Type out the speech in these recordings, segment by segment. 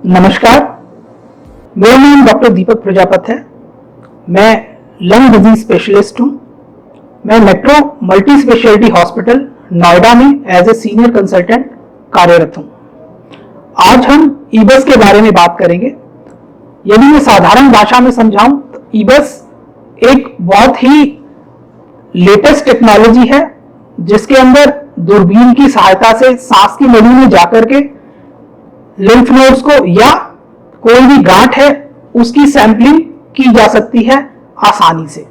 नमस्कार, मेरा नाम डॉक्टर दीपक प्रजापति है। मैं लंग डिजीज स्पेशलिस्ट हूँ। मैं metro multi speciality hospital Noida में एज ए सीनियर कंसल्टेंट कार्यरत हूँ। आज हम ईबस के बारे में बात करेंगे। यदि मैं साधारण भाषा में समझाऊं तो ईबस एक बहुत ही लेटेस्ट टेक्नोलॉजी है जिसके अंदर दूरबीन की सहायता से सांस की नली में जाकर के लिम्फ नोड्स को या कोई भी गांठ है उसकी सैंपलिंग की जा सकती है आसानी से,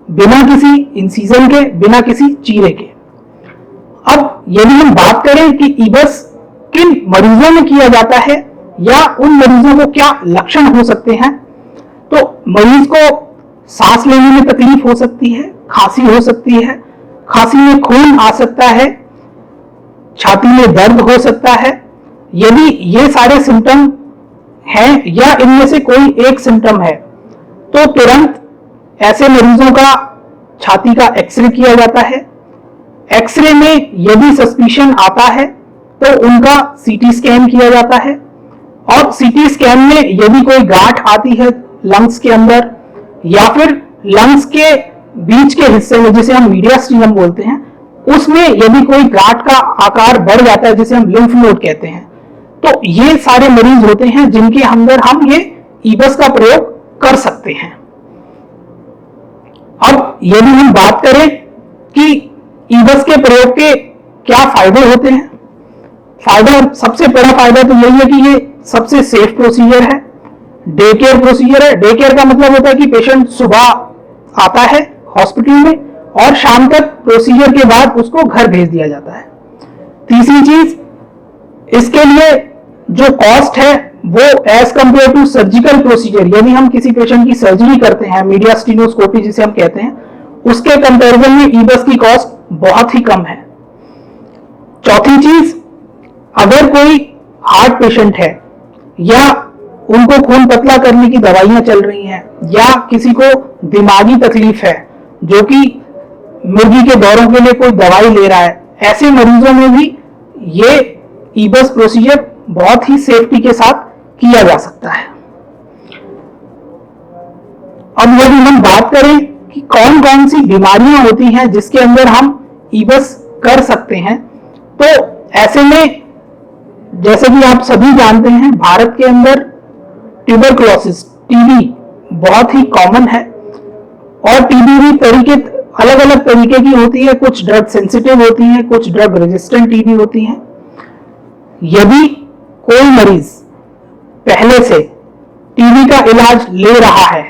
बिना किसी इंसिजन के, बिना किसी चीरे के। अब यदि हम बात करें कि ईबस किन मरीजों में किया जाता है या उन मरीजों को क्या लक्षण हो सकते हैं, तो मरीज को सांस लेने में तकलीफ हो सकती है, खांसी हो सकती है, खांसी में खून आ सकता है, छाती में दर्द हो सकता है। यदि ये सारे सिम्टम हैं या इनमें से कोई एक सिम्टम है तो तुरंत ऐसे मरीजों का छाती का एक्सरे किया जाता है। एक्सरे में यदि सस्पिशन आता है तो उनका सीटी स्कैन किया जाता है और सीटी स्कैन में यदि कोई गांठ आती है लंग्स के अंदर या फिर लंग्स के बीच के हिस्से में जिसे हम मीडियास्टिनम बोलते हैं, उसमें यदि कोई गांठ का आकार बढ़ जाता है जिसे हम लिम्फ नोड कहते हैं, तो ये सारे मरीज होते हैं जिनके अंदर हम ये ईबस का प्रयोग कर सकते हैं। अब यदि हम बात करें कि ईबस के प्रयोग के क्या फायदे होते हैं, सबसे बड़ा फायदा तो यही है कि ये सबसे सेफ प्रोसीजर है, डे केयर प्रोसीजर है। डे केयर का मतलब होता है कि पेशेंट सुबह आता है हॉस्पिटल में और शाम तक प्रोसीजर के बाद उसको घर भेज दिया जाता है। तीसरी चीज, इसके लिए जो कॉस्ट है वो as compare to surgical procedure, यदि हम किसी पेशेंट की सर्जरी करते हैं, मीडियास्टिनोस्कोपी जिसे हम कहते हैं, उसके कंपैरिजन में ईबस की कॉस्ट बहुत ही कम है। चौथी चीज, अगर कोई हार्ट पेशेंट है या उनको खून पतला करने की दवाइयां चल रही हैं या किसी को दिमागी तकलीफ है जो कि मुर्गी के दौरों के लिए कोई दवाई ले रहा है, ऐसे मरीजों में भी ये ईबस प्रोसीजर बहुत ही सेफ्टी के साथ किया जा सकता है। अब यदि हम बात करें कि कौन कौन सी बीमारियां होती हैं जिसके अंदर हम ईबस कर सकते हैं, तो ऐसे में जैसे कि आप सभी जानते हैं भारत के अंदर ट्यूबरकुलोसिस, टीबी बहुत ही कॉमन है और टीबी भी अलग अलग तरीके की होती है। कुछ ड्रग सेंसिटिव होती है, कुछ ड्रग रेजिस्टेंट टीबी होती है। यदि कोई मरीज पहले से टीबी का इलाज ले रहा है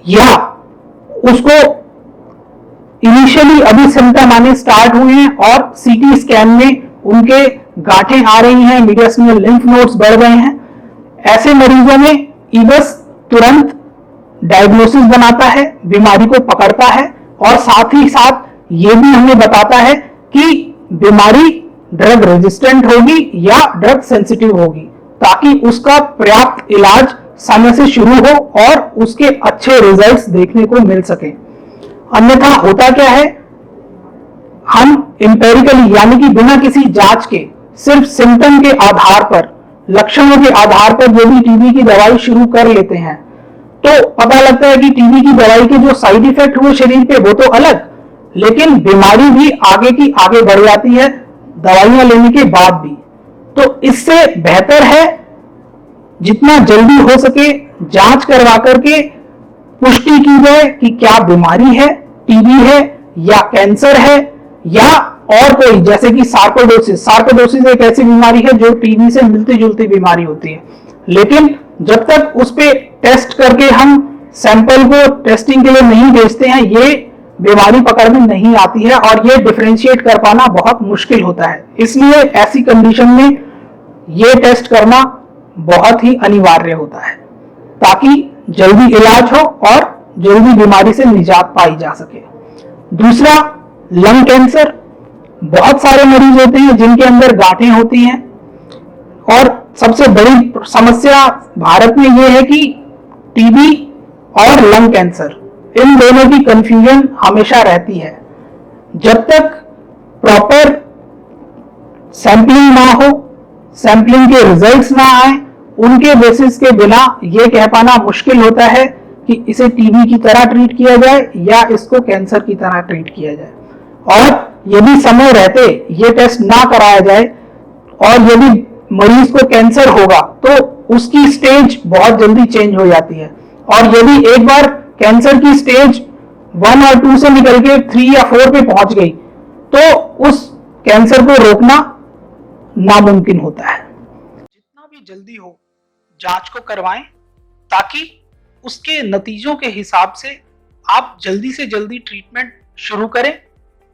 या उसको इनिशियली अभी सिम्टम आने स्टार्ट हुए हैं और सीटी स्कैन में उनके गांठें आ रही हैं, मीडियास्टिनल लिम्फ नोड्स बढ़ गए हैं, ऐसे मरीजों में ईबस तुरंत डायग्नोसिस बनाता है, बीमारी को पकड़ता है और साथ ही साथ ये भी हमें बताता है कि बीमारी ड्रग रेजिस्टेंट होगी या ड्रग सेंसिटिव होगी, ताकि उसका पर्याप्त इलाज समय से शुरू हो और उसके अच्छे रिजल्ट्स देखने को मिल सके। अन्यथा होता क्या है, हम इंपेरिकली यानी कि बिना किसी जांच के सिर्फ सिम्टम के आधार पर, लक्षणों के आधार पर यदि टीबी की दवाई शुरू कर लेते हैं तो पता लगता है कि टीबी की दवाई के जो साइड इफेक्ट हुए शरीर पे वो तो अलग, लेकिन बीमारी भी आगे की आगे बढ़ जाती है दवाइयां लेने के बाद भी। तो इससे बेहतर है जितना जल्दी हो सके जांच करवा करके पुष्टि की जाए कि क्या बीमारी है, टीबी है या कैंसर है या और कोई, जैसे कि सार्कोइडोसिस एक ऐसी बीमारी है जो टीबी से मिलती जुलती बीमारी होती है, लेकिन जब तक उस पे टेस्ट करके हम सैंपल को टेस्टिंग के लिए नहीं भेजते हैं, ये बीमारी पकड़ में नहीं आती है और ये डिफरेंशिएट कर पाना बहुत मुश्किल होता है। इसलिए ऐसी कंडीशन में ये टेस्ट करना बहुत ही अनिवार्य होता है ताकि जल्दी इलाज हो और जल्दी बीमारी से निजात पाई जा सके। दूसरा, लंग कैंसर। बहुत सारे मरीज होते हैं जिनके अंदर गांठें होती हैं और सबसे बड़ी समस्या भारत में यह है कि टीबी और लंग कैंसर, इन दोनों की कंफ्यूजन हमेशा रहती है। जब तक प्रॉपर सैंपलिंग ना हो, सैंपलिंग के रिजल्ट्स ना आए, उनके बेसिस के बिना ये कह पाना मुश्किल होता है कि इसे टीबी की तरह ट्रीट किया जाए या इसको कैंसर की तरह ट्रीट किया जाए। और यदि समय रहते ये टेस्ट ना कराया जाए और यदि मरीज को कैंसर होगा तो उसकी स्टेज बहुत जल्दी चेंज हो जाती है। और यदि एक बार कैंसर की स्टेज 1 और 2 से निकल के 3 या 4 पे पहुंच गई तो उस कैंसर को रोकना नामुमकिन होता है। जितना भी जल्दी हो जांच को करवाएं ताकि उसके नतीजों के हिसाब से आप जल्दी से जल्दी ट्रीटमेंट शुरू करें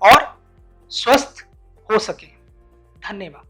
और स्वस्थ हो सकें। धन्यवाद।